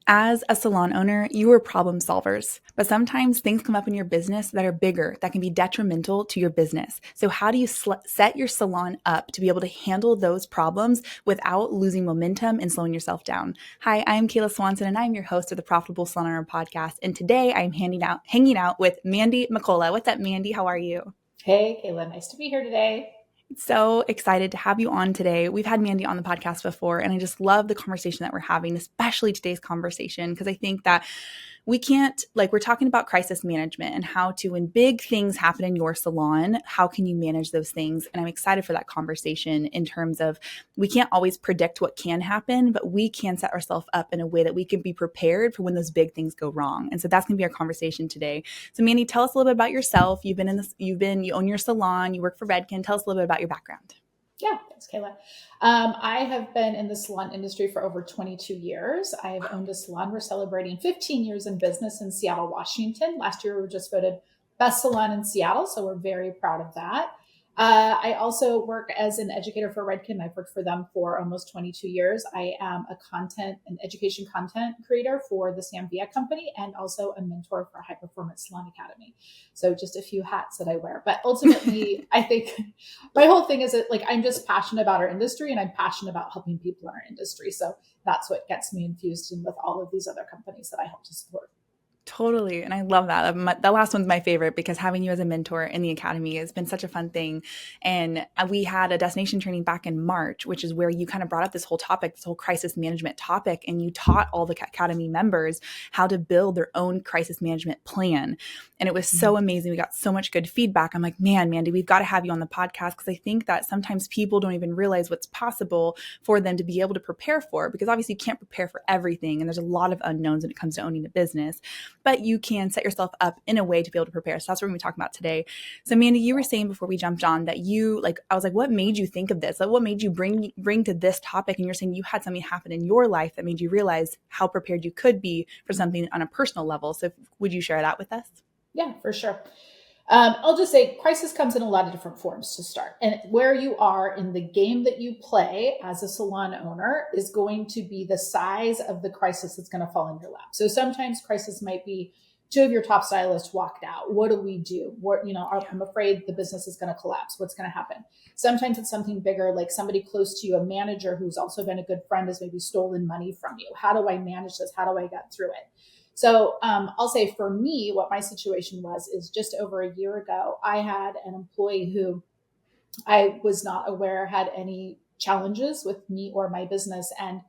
As a salon owner, you are problem solvers, but sometimes things come up in your business that are bigger, that can be detrimental to your business. So, how do you set your salon up to be able to handle those problems without losing momentum and slowing yourself down? Hi, I'm Kayla Swanson, and I'm your host of the Profitable Salon Owner podcast. And today I'm hanging out with Mandy McCollough. What's up, Mandy? How are you? Hey, Kayla, nice to be here today. So excited to have you on today. We've had Mandy on the podcast before, and I just love the conversation that we're having, especially today's conversation, because I think that we can't, like, we're talking about crisis management and how to, when big things happen in your salon, how can you manage those things? And I'm excited for that conversation in terms of we can't always predict what can happen, but we can set ourselves up in a way that we can be prepared for when those big things go wrong. And so that's going to be our conversation today. So Mandy, tell us a little bit about yourself. You own your salon, you work for Redken. Tell us a little bit about your background. Yeah, thanks, Kayla. I have been in the salon industry for over 22 years. I've owned a salon. We're celebrating 15 years in business in Seattle, Washington. Last year, we were just voted best salon in Seattle, so we're very proud of that. I also work as an educator for Redken. I've worked for them for almost 22 years. I am an education content creator for the Sam Via company and also a mentor for High Performance Salon Academy. So just a few hats that I wear. But ultimately, I think my whole thing is that, like, I'm just passionate about our industry and I'm passionate about helping people in our industry. So that's what gets me infused in with all of these other companies that I help to support. Totally. And I love that. The last one's my favorite because having you as a mentor in the academy has been such a fun thing. And we had a destination training back in March, which is where you kind of brought up this whole topic, this whole crisis management topic. And you taught all the academy members how to build their own crisis management plan. And it was so amazing. We got so much good feedback. I'm like, man, Mandy, we've got to have you on the podcast because I think that sometimes people don't even realize what's possible for them to be able to prepare for, because obviously you can't prepare for everything. And there's a lot of unknowns when it comes to owning a business, but you can set yourself up in a way to be able to prepare. So that's what we're going to be talking about today. So Mandy, you were saying before we jumped on that you, like, I was like, what made you think of this? Like, what made you bring to this topic? And you're saying you had something happen in your life that made you realize how prepared you could be for something on a personal level. So would you share that with us? Yeah, for sure. I'll just say crisis comes in a lot of different forms to start. And where you are in the game that you play as a salon owner is going to be the size of the crisis that's going to fall in your lap. So sometimes crisis might be two of your top stylists walked out. What do we do? I'm afraid the business is going to collapse. What's going to happen? Sometimes it's something bigger, like somebody close to you, a manager who's also been a good friend has maybe stolen money from you. How do I manage this? How do I get through it? So I'll say for me, what my situation was is just over a year ago, I had an employee who I was not aware had any challenges with me or my business. And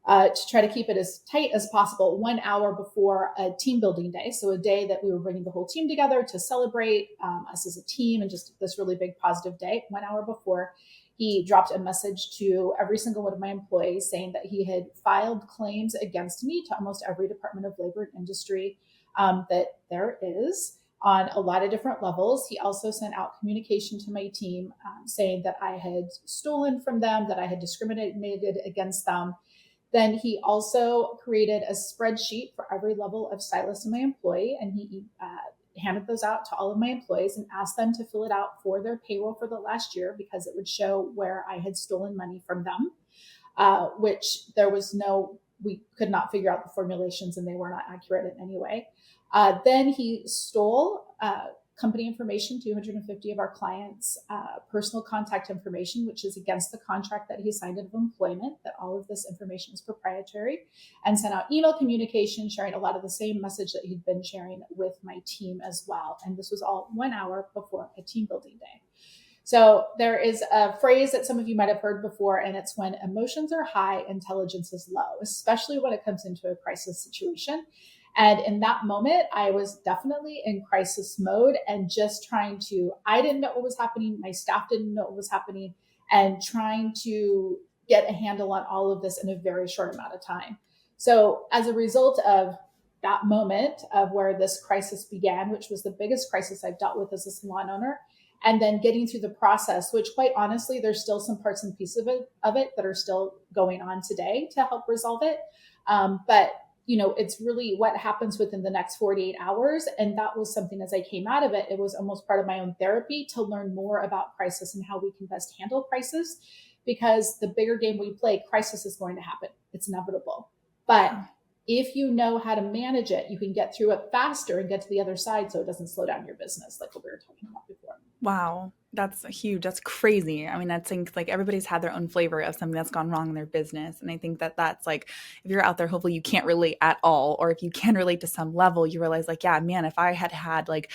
to try to keep it as tight as possible, 1 hour before a team building day, so a day that we were bringing the whole team together to celebrate us as a team and just this really big positive day, 1 hour before, he dropped a message to every single one of my employees saying that he had filed claims against me to almost every Department of Labor and Industry that there is on a lot of different levels. He also sent out communication to my team saying that I had stolen from them, that I had discriminated against them. Then he also created a spreadsheet for every level of stylist in my employee, and he handed those out to all of my employees and asked them to fill it out for their payroll for the last year because it would show where I had stolen money from them, which we could not figure out the formulations and they were not accurate in any way. Then he stole company information, 250 of our clients' personal contact information, which is against the contract that he signed of employment, that all of this information is proprietary, and sent out email communication sharing a lot of the same message that he'd been sharing with my team as well. And this was all 1 hour before a team building day. So there is a phrase that some of you might have heard before, and it's when emotions are high, intelligence is low, especially when it comes into a crisis situation. And in that moment, I was definitely in crisis mode and just I didn't know what was happening. My staff didn't know what was happening, and trying to get a handle on all of this in a very short amount of time. So as a result of that moment of where this crisis began, which was the biggest crisis I've dealt with as a salon owner, and then getting through the process, which quite honestly, there's still some parts and pieces of it that are still going on today to help resolve it. But it's really what happens within the next 48 hours. And that was something, as I came out of it, it was almost part of my own therapy to learn more about crisis and how we can best handle crisis, because the bigger game we play, crisis is going to happen. It's inevitable. But if you know how to manage it, you can get through it faster and get to the other side so it doesn't slow down your business, like what we were talking about before. Wow, that's huge. That's crazy. I mean, I think like everybody's had their own flavor of something that's gone wrong in their business. And I think that that's like, if you're out there, hopefully you can't relate at all. Or if you can relate to some level, you realize like, yeah, man, if I had had like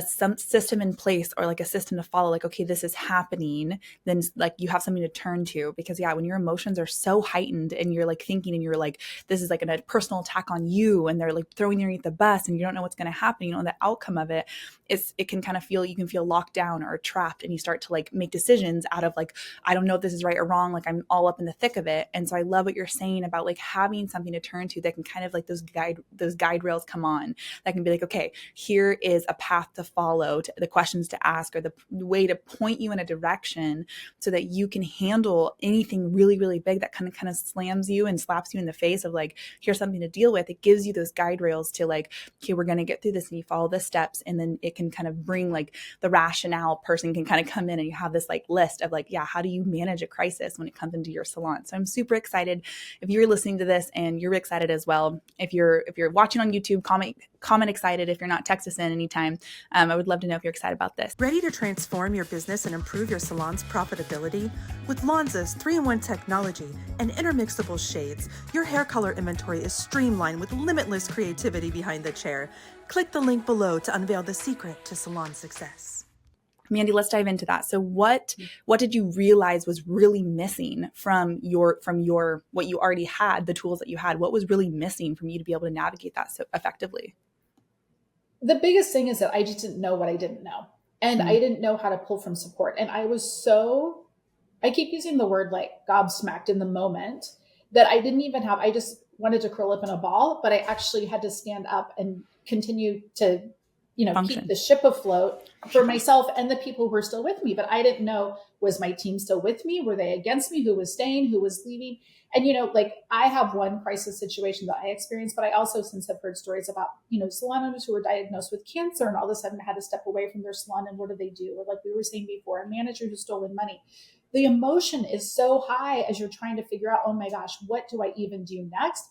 some system in place or like a system to follow, like, okay, this is happening, then like you have something to turn to. Because yeah, when your emotions are so heightened and you're like thinking and you're like, this is like a personal attack on you and they're like throwing you underneath the bus and you don't know what's going to happen, you know, the outcome of it, it can kind of feel, you can feel locked down or trapped and you start to like make decisions out of like, I don't know if this is right or wrong. Like I'm all up in the thick of it. And so I love what you're saying about like having something to turn to that can kind of like those guide rails come on that can be like, okay, here is a path to follow, to the questions to ask, or the way to point you in a direction so that you can handle anything really, really big that kind of slams you and slaps you in the face of like, here's something to deal with. It gives you those guide rails to like, okay, we're going to get through this and you follow the steps. And then it can kind of bring like the rationale person can kind of come in and you have this like list of like, yeah, how do you manage a crisis when it comes into your salon? So I'm super excited. If you're listening to this and you're excited as well, if you're watching on YouTube, comment excited. If you're not, text us in anytime. I would love to know if you're excited about this. Ready to transform your business and improve your salon's profitability? With Lonza's 3-in-1 technology and intermixable shades, your hair color inventory is streamlined with limitless creativity behind the chair. Click the link below to unveil the secret to salon success. Mandy, let's dive into that. So what did you realize was really missing from your what you already had, the tools that you had? What was really missing from you to be able to navigate that so effectively? The biggest thing is that I just didn't know what I didn't know. And I didn't know how to pull from support. And I keep using the word like gobsmacked in the moment that I didn't even have, I just wanted to curl up in a ball, but I actually had to stand up and continue to, Function. keep the ship afloat for myself and the people who were still with me. But I didn't know, was my team still with me? Were they against me? Who was staying? Who was leaving? And, like I have one crisis situation that I experienced, but I also since have heard stories about, salon owners who were diagnosed with cancer and all of a sudden had to step away from their salon. And what do they do? Or like we were saying before, a manager who's stolen money. The emotion is so high as you're trying to figure out, oh my gosh, what do I even do next?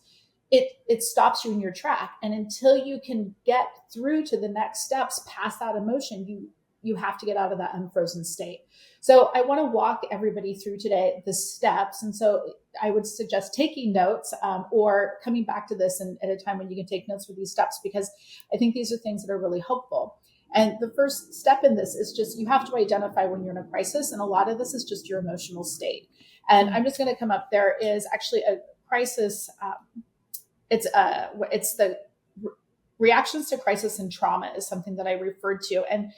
It stops you in your track. And until you can get through to the next steps past that emotion, you have to get out of that unfrozen state. So I want to walk everybody through today the steps. And so I would suggest taking notes or coming back to this at a time when you can take notes for these steps, because I think these are things that are really helpful. And the first step in this is just you have to identify when you're in a crisis. And a lot of this is just your emotional state. And I'm just going to come up. There is actually a crisis. It's the reactions to crisis and trauma is something that I referred to. And,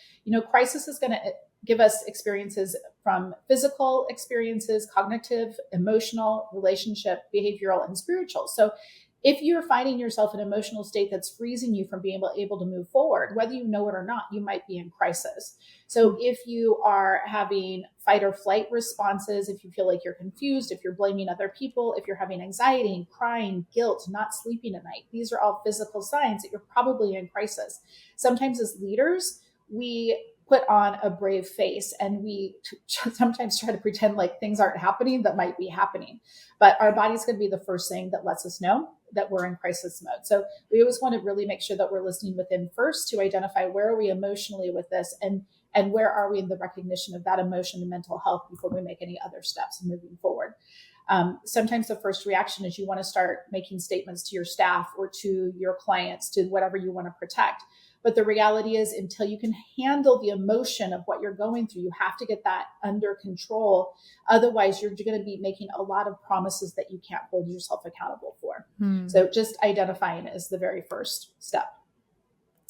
crisis is going to give us experiences from physical experiences, cognitive, emotional, relationship, behavioral, and spiritual. So if you're finding yourself in an emotional state that's freezing you from being able to move forward, whether you know it or not, you might be in crisis. So if you are having fight or flight responses, if you feel like you're confused, if you're blaming other people, if you're having anxiety, crying, guilt, not sleeping at night, these are all physical signs that you're probably in crisis. Sometimes as leaders, we put on a brave face and we sometimes try to pretend like things aren't happening that might be happening. But our body's going to be the first thing that lets us know that we're in crisis mode. So we always want to really make sure that we're listening within first to identify where are we emotionally with this and where are we in the recognition of that emotion and mental health before we make any other steps moving forward. Sometimes the first reaction is you want to start making statements to your staff or to your clients, to whatever you want to protect. But the reality is until you can handle the emotion of what you're going through, you have to get that under control. Otherwise, you're going to be making a lot of promises that you can't hold yourself accountable for. So just identifying is the very first step.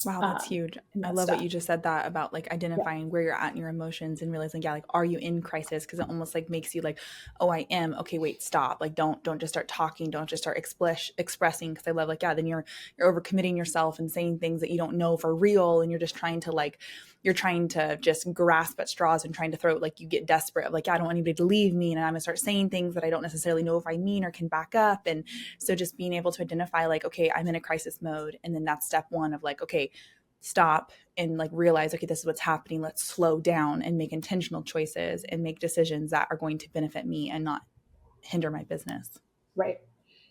Wow, that's huge. I love what you just said that about like identifying where you're at in your emotions and realizing, yeah, like, are you in crisis? Because it almost like makes you like, oh, I am. Okay, wait, stop. Like, don't just start talking. Don't just start expressing. Because I love like, yeah, then you're overcommitting yourself and saying things that you don't know for real, and you're just trying to just grasp at straws and trying to throw it. Like you get desperate of like, yeah, I don't want anybody to leave me, and I'm gonna start saying things that I don't necessarily know if I mean or can back up. And so just being able to identify like, okay, I'm in a crisis mode, and then that's step one of like, okay, stop and like realize, okay, this is what's happening. Let's slow down and make intentional choices and make decisions that are going to benefit me and not hinder my business. Right.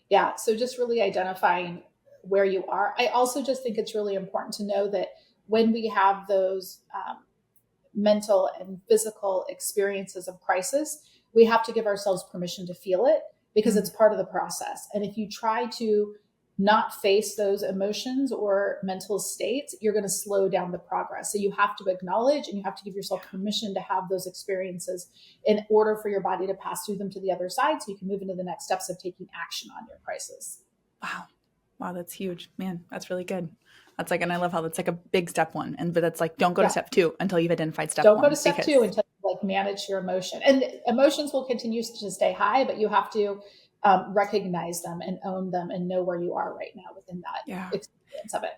Yeah. So just really identifying where you are. I also just think it's really important to know that when we have those mental and physical experiences of crisis, we have to give ourselves permission to feel it because it's part of the process. And if you try to not face those emotions or mental states, you're going to slow down the progress. So you have to acknowledge and you have to give yourself permission to have those experiences in order for your body to pass through them to the other side so you can move into the next steps of taking action on your crisis. Wow. Wow, that's huge. Man, that's really good. That's like, and I love how that's like a big step one. But that's like, don't go to Yeah. step two until you've identified step Don't go to one. step Because two until you like manage your emotion. And emotions will continue to stay high, but you have to recognize them and own them and know where you are right now within that yeah. experience of it.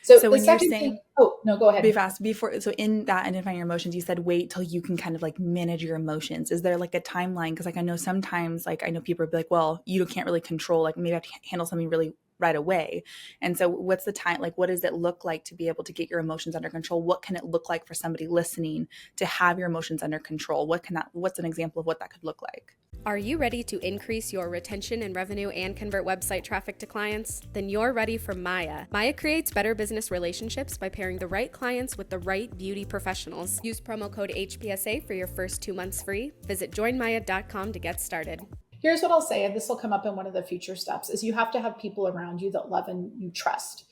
So the when you're second saying, thing, oh no, go ahead. be fast before, so in that identifying your emotions, you said wait till you can kind of like manage your emotions. Is there like a timeline? Because like I know sometimes like I know people will be like, well, you can't really control, like maybe I have to handle something really right away. And so what's the time, like what does it look like to be able to get your emotions under control? What can it look like for somebody listening to have your emotions under control? What's an example of what that could look like? Are you ready to increase your retention and revenue and convert website traffic to clients? Then you're ready for Maya. Maya creates better business relationships by pairing the right clients with the right beauty professionals. Use promo code HPSA for your first 2 months free. Visit joinmaya.com to get started. Here's what I'll say, and this will come up in one of the future steps, is you have to have people around you that love and you trust.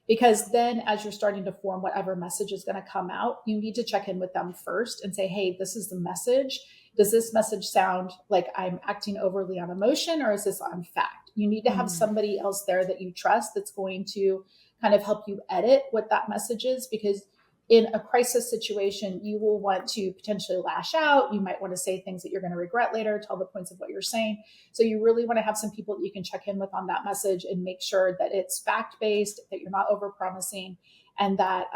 Because then as you're starting to form whatever message is going to come out, you need to check in with them first and say, hey, this is the message. Does this message sound like I'm acting overly on emotion or is this on fact? You need to have somebody else there that you trust that's going to kind of help you edit what that message is, because in a crisis situation, you will want to potentially lash out. You might want to say things that you're going to regret later, tell the points of what you're saying. So you really want to have some people that you can check in with on that message and make sure that it's fact-based, that you're not over-promising, and that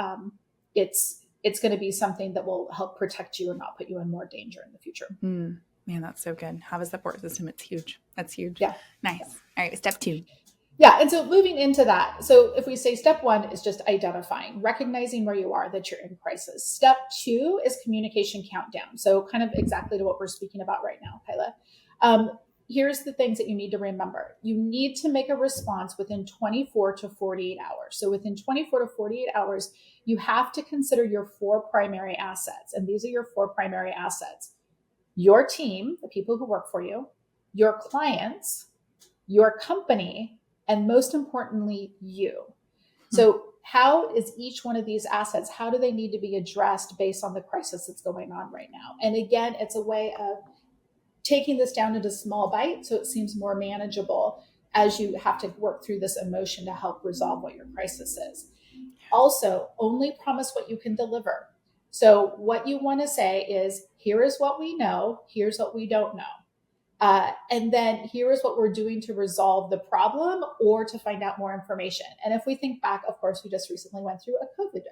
it's going to be something that will help protect you and not put you in more danger in the future. Man, that's so good. Have a support system. It's huge. That's huge. Yeah. Nice. All right. Step two. Yeah. And so moving into that, so if we say step one is just identifying, recognizing where you are, that you're in crisis. Step two is communication countdown. So kind of exactly to what we're speaking about right now, Kayla. Here's the things that you need to remember. You need to make a response within 24 to 48 hours. So within 24 to 48 hours, you have to consider your 4 primary assets. And these are your 4 primary assets: your team, the people who work for you, your clients, your company, and most importantly, you. So how is each one of these assets, how do they need to be addressed based on the crisis that's going on right now? And again, it's a way of taking this down into small bites so it seems more manageable as you have to work through this emotion to help resolve what your crisis is. Also, only promise what you can deliver. So what you want to say is, here is what we know, here's what we don't know. And then here is what we're doing to resolve the problem or to find out more information. And if we think back, of course, we just recently went through a COVID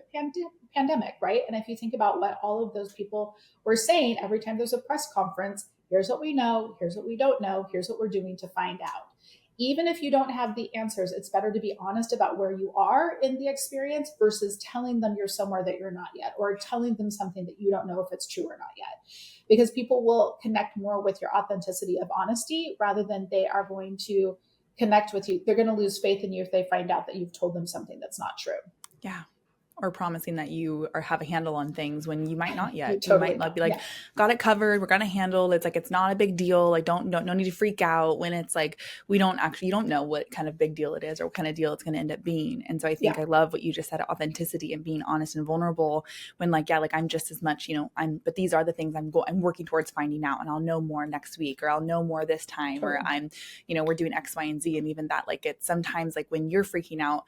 pandemic, right? And if you think about what all of those people were saying every time there's a press conference, here's what we know, here's what we don't know, here's what we're doing to find out. Even if you don't have the answers, it's better to be honest about where you are in the experience versus telling them you're somewhere that you're not yet, or telling them something that you don't know if it's true or not yet. Because people will connect more with your authenticity of honesty rather than they are going to connect with you. They're going to lose faith in you if they find out that you've told them something that's not true. Yeah. Or promising that you have a handle on things when you might not yet. Totally you might not be like, got it covered. We're going to handle it. It's like, it's not a big deal. Like, no need to freak out when it's like, you don't know what kind of big deal it is or what kind of deal it's going to end up being. And so I think I love what you just said, authenticity and being honest and vulnerable when like, I'm just as much, but these are the things I'm working towards finding out, and I'll know more next week, or I'll know more this time, or I'm, we're doing X, Y, and Z. And even that, like, it's sometimes like when you're freaking out,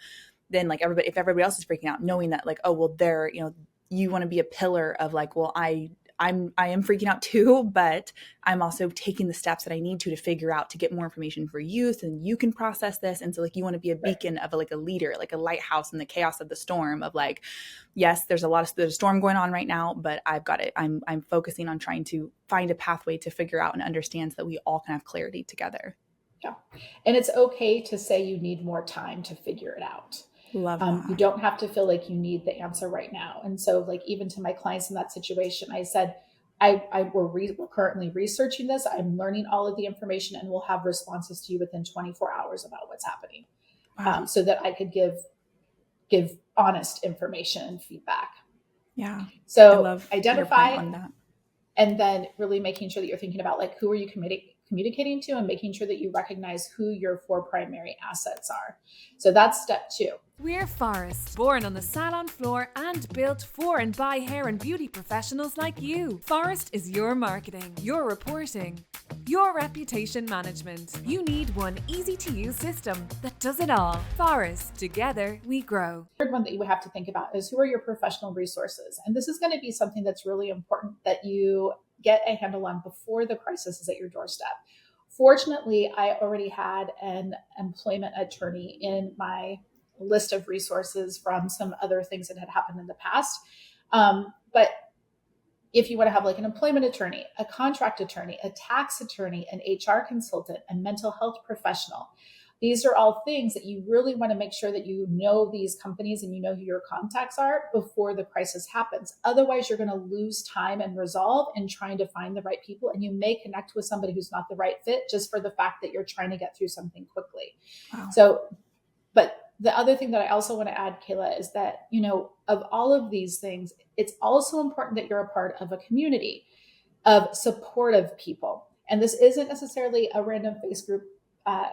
then like if everybody else is freaking out, knowing that like, oh, well, they're, you want to be a pillar of like, well, I am freaking out too, but I'm also taking the steps that I need to figure out to get more information for you so you can process this. And so like, you want to be a beacon of like a leader, like a lighthouse in the chaos of the storm of like, yes, there's a storm going on right now, but I've got it. I'm focusing on trying to find a pathway to figure out and understand so that we all can have clarity together. Yeah. And it's okay to say you need more time to figure it out. Love that. You don't have to feel like you need the answer right now. And so like, even to my clients in that situation, I said, we're currently researching this. I'm learning all of the information, and we'll have responses to you within 24 hours about what's happening, Wow. so that I could give honest information and feedback. Yeah. I So love your identify, point on that. and then really making sure that you're thinking about like, who are you communicating to, and making sure that you recognize who your 4 primary assets are. So that's step 2. We're Forest, born on the salon floor and built for and by hair and beauty professionals like you. Forest is your marketing, your reporting, your reputation management. You need one easy-to-use system that does it all. Forest, together we grow. Third one that you would have to think about is, who are your professional resources? And this is going to be something that's really important that you get a handle on before the crisis is at your doorstep. Fortunately, I already had an employment attorney in my list of resources from some other things that had happened in the past. But if you want to have like an employment attorney, a contract attorney, a tax attorney, an HR consultant, a mental health professional, these are all things that you really want to make sure that you know these companies and you know who your contacts are before the crisis happens. Otherwise, you're going to lose time and resolve in trying to find the right people. And you may connect with somebody who's not the right fit just for the fact that you're trying to get through something quickly. Wow. So, but the other thing that I also want to add, Kayla, is that, of all of these things, it's also important that you're a part of a community of supportive people. And this isn't necessarily a random Facebook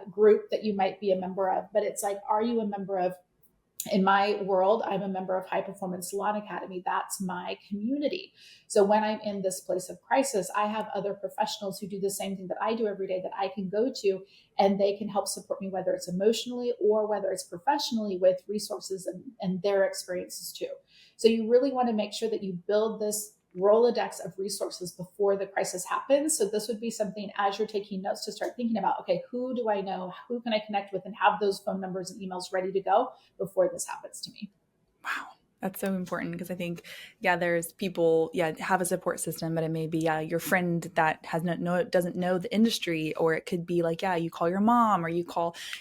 group that you might be a member of, but it's like, are you a member of, in my world, I'm a member of High Performance Salon Academy. That's my community. So when I'm in this place of crisis, I have other professionals who do the same thing that I do every day that I can go to, and they can help support me, whether it's emotionally or whether it's professionally, with resources and their experiences too. So you really want to make sure that you build this Rolodex of resources before the crisis happens. So this would be something, as you're taking notes, to start thinking about, okay, who do I know? Who can I connect with? And have those phone numbers and emails ready to go before this happens to me. Wow. That's so important, because I think, there's people, have a support system, but it may be, your friend that doesn't know the industry, or it could be like, you call your mom, or you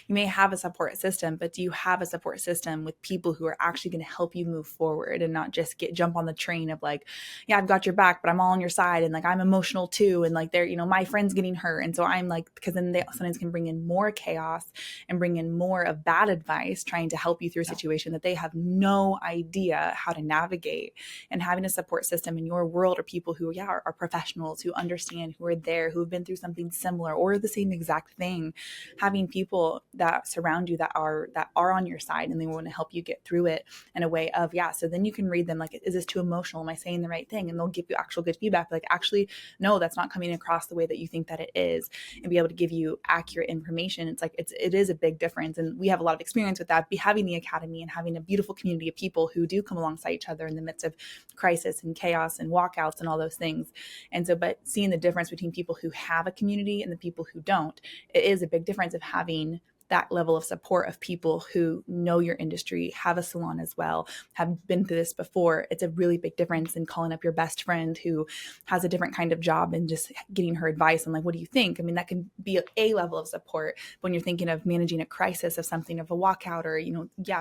may have a support system, but do you have a support system with people who are actually going to help you move forward and not just jump on the train of like, I've got your back, but I'm all on your side. And like, I'm emotional too. And like, my friend's getting hurt. And so I'm like, because then they sometimes can bring in more chaos and bring in more of bad advice, trying to help you through a situation that they have no idea how to navigate. And having a support system in your world, or people who are professionals, who understand, who are there, who have been through something similar or the same exact thing, having people that surround you that are on your side, and they want to help you get through it in a way of, so then you can read them like, is this too emotional? Am I saying the right thing? And they'll give you actual good feedback, like, actually, no, that's not coming across the way that you think that it is, and be able to give you accurate information. It's like, it is a big difference. And we have a lot of experience with that, having the academy and having a beautiful community of people who do come alongside each other in the midst of crisis and chaos and walkouts and all those things. And so, but seeing the difference between people who have a community and the people who don't, it is a big difference of having that level of support of people who know your industry, have a salon as well, have been through this before. It's a really big difference in calling up your best friend who has a different kind of job and just getting her advice on like, what do you think? I mean, that can be a level of support. But when you're thinking of managing a crisis of something, of a walkout, or,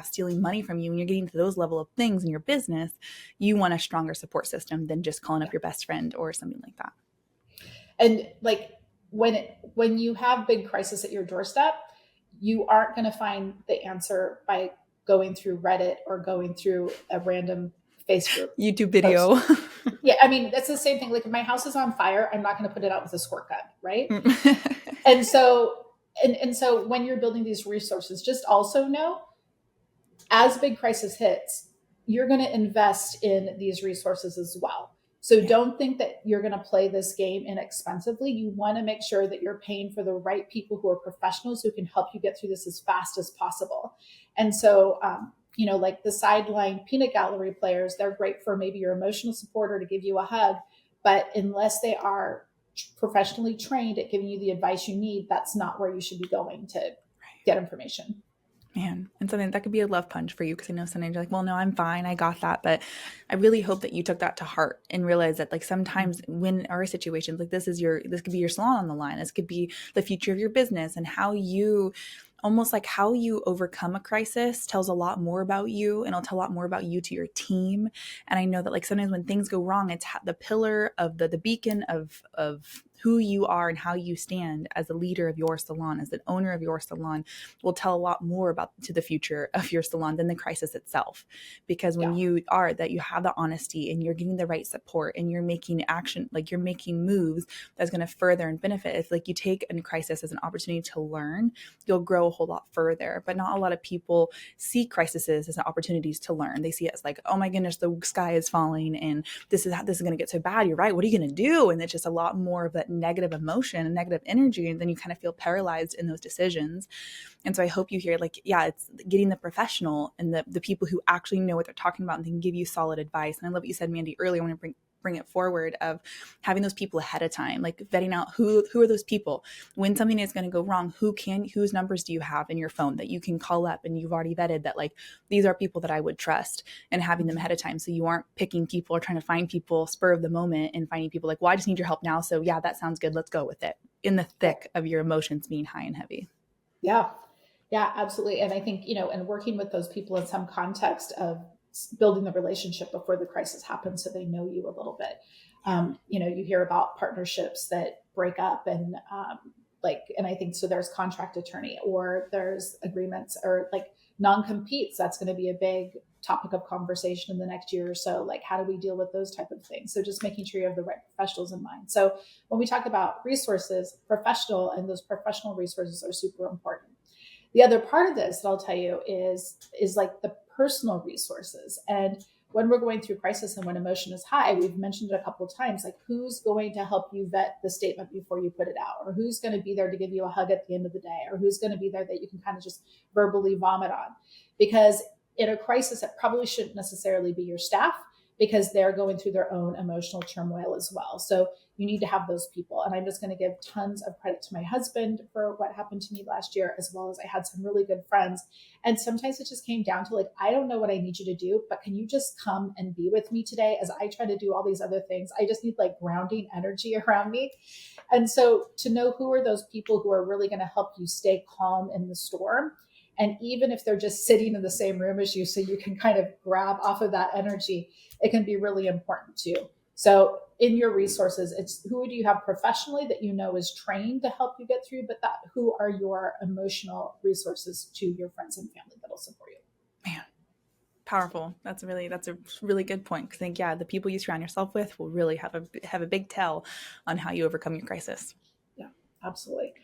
stealing money from you, and you're getting to those level of things in your business, you want a stronger support system than just calling up your best friend or something like that. And like, when you have big crisis at your doorstep, you aren't going to find the answer by going through Reddit or going through a random Facebook YouTube video. Yeah, I mean, that's the same thing. Like, if my house is on fire, I'm not going to put it out with a squirt gun, right? And so when you're building these resources, just also know, as big crisis hits, you're going to invest in these resources as well. So don't think that you're going to play this game inexpensively. You want to make sure that you're paying for the right people who are professionals who can help you get through this as fast as possible. And so, like the sideline peanut gallery players, they're great for maybe your emotional supporter to give you a hug. But unless they are professionally trained at giving you the advice you need, that's not where you should be going to get information. Man, and something that could be a love punch for you, because I know sometimes you're like, well, no, I'm fine, I got that. But I really hope that you took that to heart and realized that, like, sometimes when our situations like this could be your salon on the line, this could be the future of your business, and how you almost like how you overcome a crisis tells a lot more about you, and it'll tell a lot more about you to your team. And I know that like sometimes when things go wrong, it's the pillar of the beacon of who you are and how you stand as a leader of your salon, as an owner of your salon, will tell a lot more about to the future of your salon than the crisis itself. Because when you have the honesty and you're getting the right support and you're making action, like you're making moves that's going to further and benefit. It's like you take a crisis as an opportunity to learn, you'll grow a whole lot further. But not a lot of people see crises as opportunities to learn. They see it as like, oh my goodness, the sky is falling and this is going to get so bad. You're right. What are you going to do? And it's just a lot more of that negative emotion and negative energy. And then you kind of feel paralyzed in those decisions. And so I hope you hear like, yeah, it's getting the professional and the people who actually know what they're talking about and can give you solid advice. And I love what you said, Mandy, earlier. I want to bring it forward of having those people ahead of time, like vetting out who are those people when something is going to go wrong, whose numbers do you have in your phone that you can call up and you've already vetted that like these are people that I would trust, and having them ahead of time. So you aren't picking people or trying to find people spur of the moment and finding people like, well, I just need your help now. So yeah, that sounds good. Let's go with it, in the thick of your emotions being high and heavy. Yeah. Yeah, absolutely. And I think, and working with those people in some context of building the relationship before the crisis happens so they know you a little bit. You hear about partnerships that break up and and I think so there's contract attorney or there's agreements or like non-competes. That's going to be a big topic of conversation in the next year or so. Like, how do we deal with those type of things? So just making sure you have the right professionals in mind. So when we talk about resources, and those professional resources are super important. The other part of this that I'll tell you is like the personal resources. And when we're going through crisis and when emotion is high, we've mentioned it a couple of times, like who's going to help you vet the statement before you put it out, or who's going to be there to give you a hug at the end of the day, or who's going to be there that you can kind of just verbally vomit on. Because in a crisis, it probably shouldn't necessarily be your staff, because they're going through their own emotional turmoil as well. So you need to have those people. And I'm just going to give tons of credit to my husband for what happened to me last year, as well as I had some really good friends. And sometimes it just came down to like, I don't know what I need you to do, but can you just come and be with me today as I try to do all these other things? I just need like grounding energy around me. And so to know who are those people who are really going to help you stay calm in the storm. And even if they're just sitting in the same room as you, so you can kind of grab off of that energy, it can be really important too. So in your resources, it's who do you have professionally that you know is trained to help you get through, but who are your emotional resources to your friends and family that'll support you. Man, powerful. That's a really good point. Because I think, yeah, the people you surround yourself with will really have a big tell on how you overcome your crisis. Yeah, absolutely.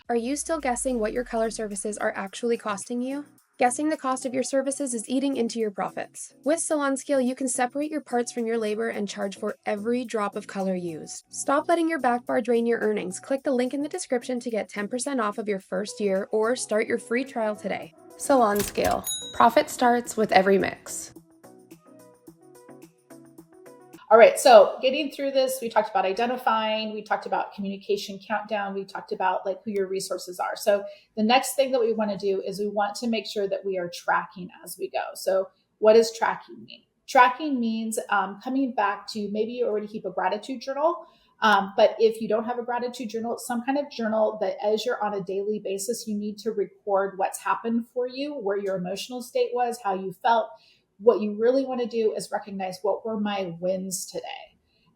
Are you still guessing what your color services are actually costing you? Guessing the cost of your services is eating into your profits. With Salon Scale, you can separate your parts from your labor and charge for every drop of color used. Stop letting your back bar drain your earnings. Click the link in the description to get 10% off of your first year or start your free trial today. Salon Scale. Profit starts with every mix. All right, so getting through this, we talked about identifying, we talked about communication countdown, we talked about like who your resources are. So the next thing that we want to do is we want to make sure that we are tracking as we go. So what does tracking mean? Tracking means coming back to, maybe you already keep a gratitude journal, but if you don't have a gratitude journal, some kind of journal that as you're on a daily basis, you need to record what's happened for you, where your emotional state was, how you felt. What you really want to do is recognize what were my wins today.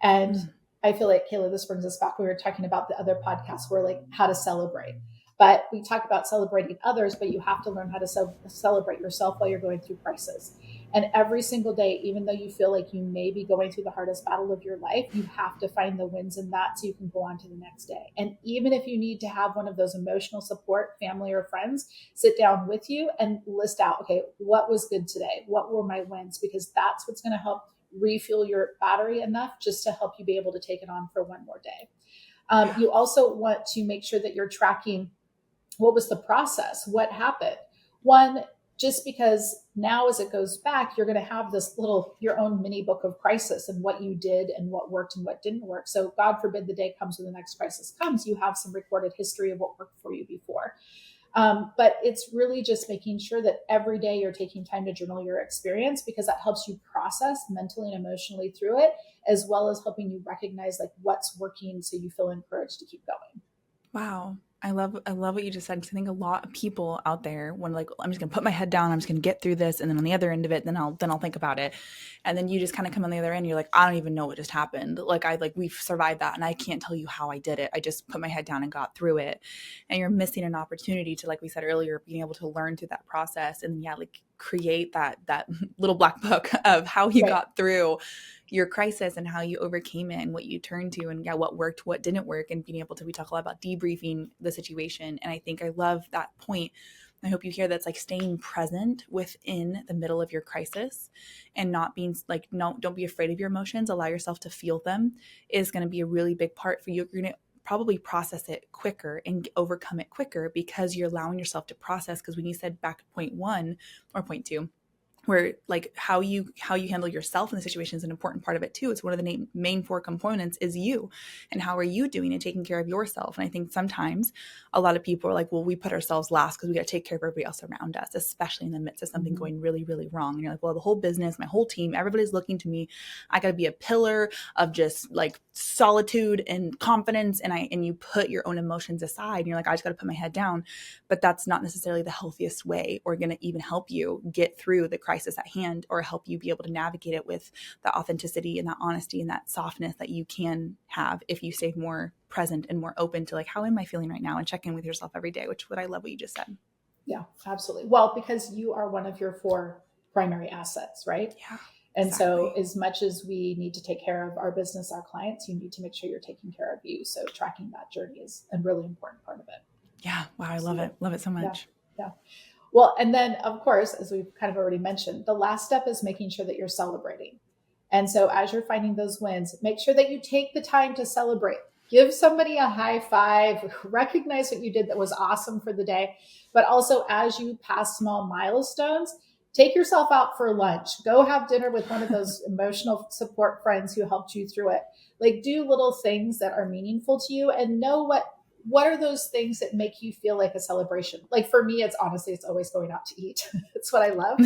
And I feel like, Kayla, this brings us back. We were talking about the other podcasts where like how to celebrate, but we talk about celebrating others, but you have to learn how to celebrate yourself while you're going through crisis. And every single day, even though you feel like you may be going through the hardest battle of your life, you have to find the wins in that so you can go on to the next day. And even if you need to have one of those emotional support, family or friends, sit down with you and list out, okay, what was good today? What were my wins? Because that's what's going to help refuel your battery enough just to help you be able to take it on for one more day. You also want to make sure that you're tracking what was the process, what happened. One, just because now as it goes back, you're going to have this your own mini book of crisis and what you did and what worked and what didn't work. So God forbid the day comes when the next crisis comes, you have some recorded history of what worked for you before. But it's really just making sure that every day you're taking time to journal your experience, because that helps you process mentally and emotionally through it, as well as helping you recognize like what's working so you feel encouraged to keep going. Wow. I love what you just said, because I think a lot of people out there, when like, I'm just gonna put my head down, I'm just gonna get through this, and then on the other end of it, then I'll think about it. And then you just kind of come on the other end, you're like, I don't even know what just happened. Like we've survived that, and I can't tell you how I did it. I just put my head down and got through it. And you're missing an opportunity to, like we said earlier, being able to learn through that process, and yeah, like create that little black book of how you Right. got through your crisis and how you overcame it and what you turned to, and yeah, what worked, what didn't work, and being able to, we talk a lot about debriefing the situation. And I think I love that point. I hope you hear that's like staying present within the middle of your crisis and not being like, no, don't be afraid of your emotions. Allow yourself to feel them is going to be a really big part for you. You're going to probably process it quicker and overcome it quicker because you're allowing yourself to process. Because when you said back at point one or point two, where like how you handle yourself in the situation is an important part of it too. It's one of the main four components is you, and how are you doing and taking care of yourself. And I think sometimes a lot of people are like, well, we put ourselves last because we got to take care of everybody else around us, especially in the midst of something going really, really wrong. And you're like, well, the whole business, my whole team, everybody's looking to me. I got to be a pillar of just like solitude and confidence. And you put your own emotions aside and you're like, I just got to put my head down. But that's not necessarily the healthiest way, or going to even help you get through the crisis at hand, or help you be able to navigate it with the authenticity and that honesty and that softness that you can have if you stay more present and more open to like, how am I feeling right now, and check in with yourself every day, which what I love what you just said. Yeah, absolutely. Well, because you are one of your four primary assets, right? Yeah. And Exactly. so as much as we need to take care of our business, our clients, you need to make sure you're taking care of you. So tracking that journey is a really important part of it. Yeah. Wow. I love it. Love it so much. Yeah. Well, and then of course, as we've kind of already mentioned, the last step is making sure that you're celebrating. And so as you're finding those wins, make sure that you take the time to celebrate. Give somebody a high five, recognize what you did that was awesome for the day. But also as you pass small milestones, take yourself out for lunch. Go have dinner with one of those emotional support friends who helped you through it. Like do little things that are meaningful to you, and know what are those things that make you feel like a celebration. Like for me, it's honestly, it's always going out to eat. It's what I love.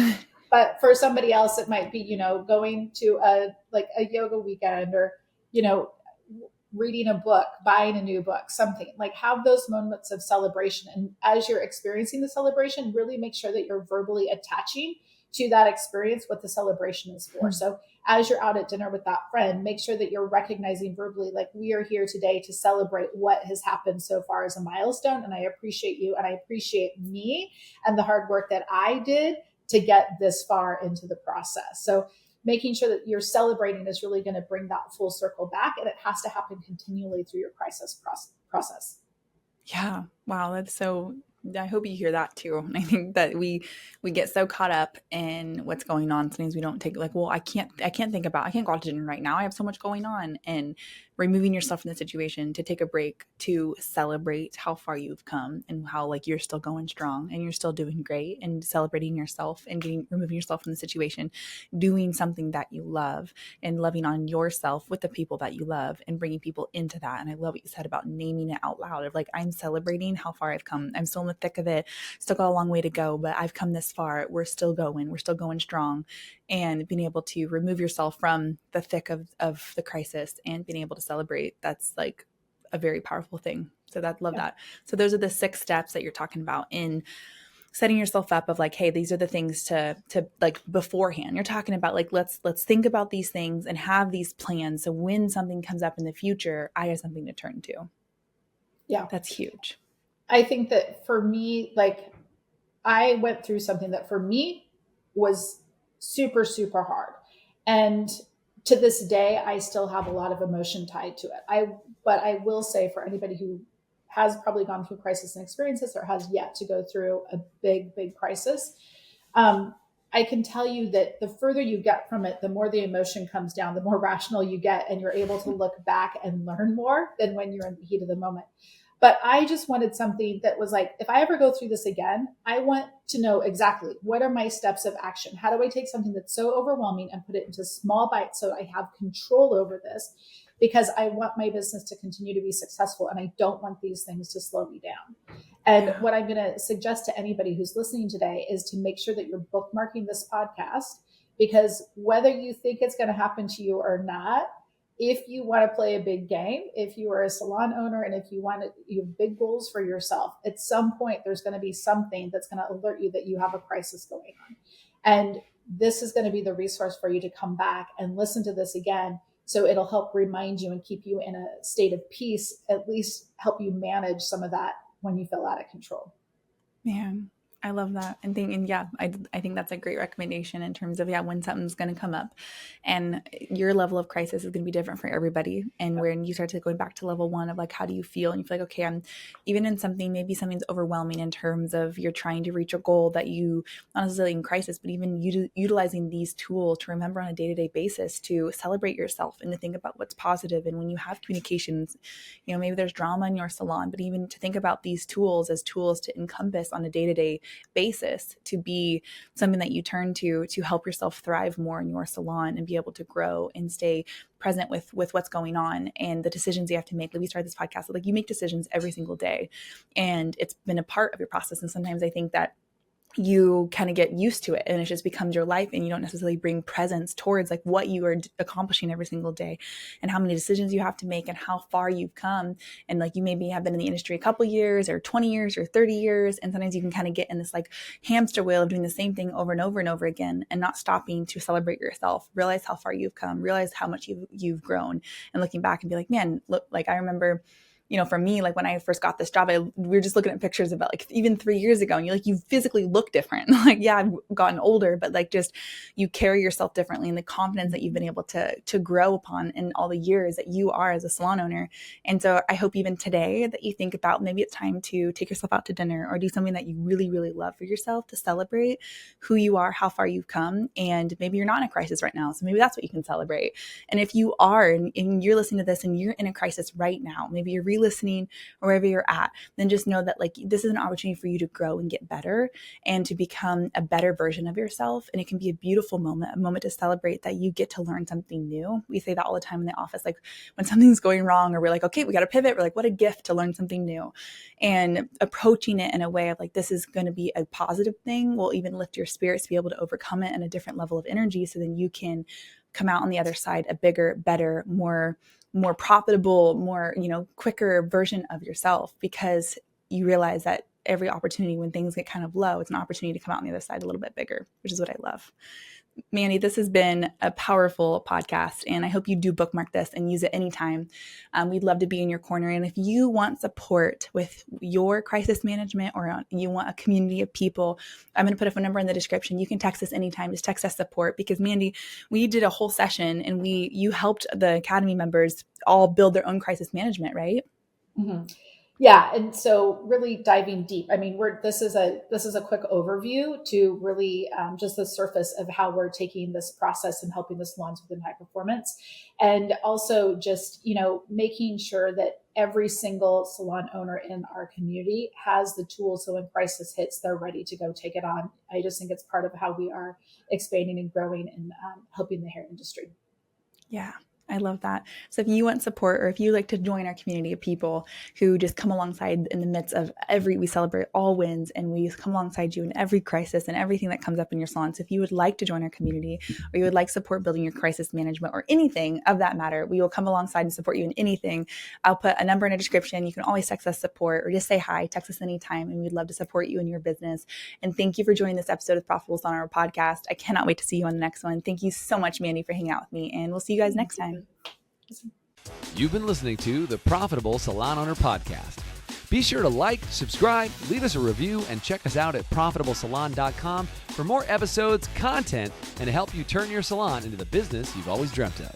But for somebody else, it might be, going to a yoga weekend, or, reading a book, buying a new book, something. Like have those moments of celebration. And as you're experiencing the celebration, really make sure that you're verbally attaching to that experience what the celebration is for. So as you're out at dinner with that friend, make sure that you're recognizing verbally, like, we are here today to celebrate what has happened so far as a milestone. And I appreciate you, and I appreciate me and the hard work that I did to get this far into the process. So making sure that you're celebrating is really going to bring that full circle back, and it has to happen continually through your crisis process. Yeah. Wow. That's so, I hope you hear that too. And I think that we get so caught up in what's going on. Sometimes we don't take like, well, I can't go out to dinner right now. I have so much going on. And removing yourself from the situation to take a break, to celebrate how far you've come and how like you're still going strong and you're still doing great, and celebrating yourself and removing yourself from the situation, doing something that you love and loving on yourself with the people that you love and bringing people into that. And I love what you said about naming it out loud of like, I'm celebrating how far I've come. I'm still in the thick of it, still got a long way to go, but I've come this far. We're still going strong. And being able to remove yourself from the thick of the crisis and being able to celebrate, that's like a very powerful thing. So love that. So those are the 6 steps that you're talking about in setting yourself up of like, hey, these are the things to like beforehand. You're talking about like, let's think about these things and have these plans. So when something comes up in the future, I have something to turn to. Yeah. That's huge. I think that for me, like I went through something that for me was super, super hard. And to this day, I still have a lot of emotion tied to it. But I will say, for anybody who has probably gone through crisis and experiences, or has yet to go through a big, big crisis, I can tell you that the further you get from it, the more the emotion comes down, the more rational you get, and you're able to look back and learn more than when you're in the heat of the moment. But I just wanted something that was like, if I ever go through this again, I want to know exactly what are my steps of action? How do I take something that's so overwhelming and put it into small bites so I have control over this? Because I want my business to continue to be successful, and I don't want these things to slow me down. And what I'm going to suggest to anybody who's listening today is to make sure that you're bookmarking this podcast, because whether you think it's going to happen to you or not, if you want to play a big game, if you are a salon owner and if you have big goals for yourself, at some point there's going to be something that's going to alert you that you have a crisis going on. And this is going to be the resource for you to come back and listen to this again. So it'll help remind you and keep you in a state of peace, at least help you manage some of that when you feel out of control. Man, I love that. And I think that's a great recommendation in terms of, when something's going to come up, and your level of crisis is going to be different for everybody. And when you start to going back to level one of like, how do you feel? And you feel like, okay, I'm even in something, maybe something's overwhelming in terms of you're trying to reach a goal that you, not necessarily in crisis, but even utilizing these tools to remember on a day-to-day basis to celebrate yourself and to think about what's positive. And when you have communications, maybe there's drama in your salon, but even to think about these tools as tools to encompass on a day-to-day basis, to be something that you turn to help yourself thrive more in your salon and be able to grow and stay present with what's going on and the decisions you have to make. Like we started this podcast, like you make decisions every single day, and it's been a part of your process. And sometimes I think that you kind of get used to it and it just becomes your life, and you don't necessarily bring presence towards like what you are accomplishing every single day and how many decisions you have to make and how far you've come. And like you maybe have been in the industry a couple years or 20 years or 30 years. And sometimes you can kind of get in this like hamster wheel of doing the same thing over and over and over again and not stopping to celebrate yourself, realize how far you've come, realize how much you've grown, and looking back and be like, man, look, like I remember, for me, like when I first got this job, we were just looking at pictures about like even 3 years ago, and you physically look different. Like, yeah, I've gotten older, but like just you carry yourself differently, and the confidence that you've been able to grow upon in all the years that you are as a salon owner. And so I hope even today that you think about maybe it's time to take yourself out to dinner or do something that you really, really love for yourself to celebrate who you are, how far you've come. And maybe you're not in a crisis right now, so maybe that's what you can celebrate. And if you are, and you're listening to this and you're in a crisis right now, maybe you're listening or wherever you're at, then just know that like this is an opportunity for you to grow and get better and to become a better version of yourself. And it can be a beautiful moment, a moment to celebrate that you get to learn something new. We say that all the time in the office, like when something's going wrong or we're like, okay, we got to pivot. We're like, what a gift to learn something new. And approaching it in a way of like, this is going to be a positive thing will even lift your spirits to be able to overcome it in a different level of energy. So then you can come out on the other side a bigger, better, more profitable, more, quicker version of yourself, because you realize that every opportunity when things get kind of low, it's an opportunity to come out on the other side a little bit bigger, which is what I love. Mandy, this has been a powerful podcast, and I hope you do bookmark this and use it anytime. We'd love to be in your corner. And if you want support with your crisis management or you want a community of people, I'm going to put a phone number in the description. You can text us anytime. Just text us support, because Mandy, we did a whole session and you helped the Academy members all build their own crisis management, right? Mm-hmm. Yeah. And so really diving deep, I mean, this is a quick overview to really just the surface of how we're taking this process and helping the salons within high performance. And also just, making sure that every single salon owner in our community has the tools. So when crisis hits, they're ready to go take it on. I just think it's part of how we are expanding and growing and helping the hair industry. Yeah. I love that. So if you want support, or if you like to join our community of people who just come alongside in the midst of we celebrate all wins, and we come alongside you in every crisis and everything that comes up in your salon. So if you would like to join our community, or you would like support building your crisis management or anything of that matter, we will come alongside and support you in anything. I'll put a number in the description. You can always text us support or just say hi, text us anytime, and we'd love to support you in your business. And thank you for joining this episode of Profitable Salon Owner Podcast. I cannot wait to see you on the next one. Thank you so much, Mandy, for hanging out with me, and we'll see you guys next time. You've been listening to the Profitable Salon Owner Podcast. Be sure to like, subscribe, leave us a review, and check us out at profitablesalon.com for more episodes, content, and to help you turn your salon into the business you've always dreamt of.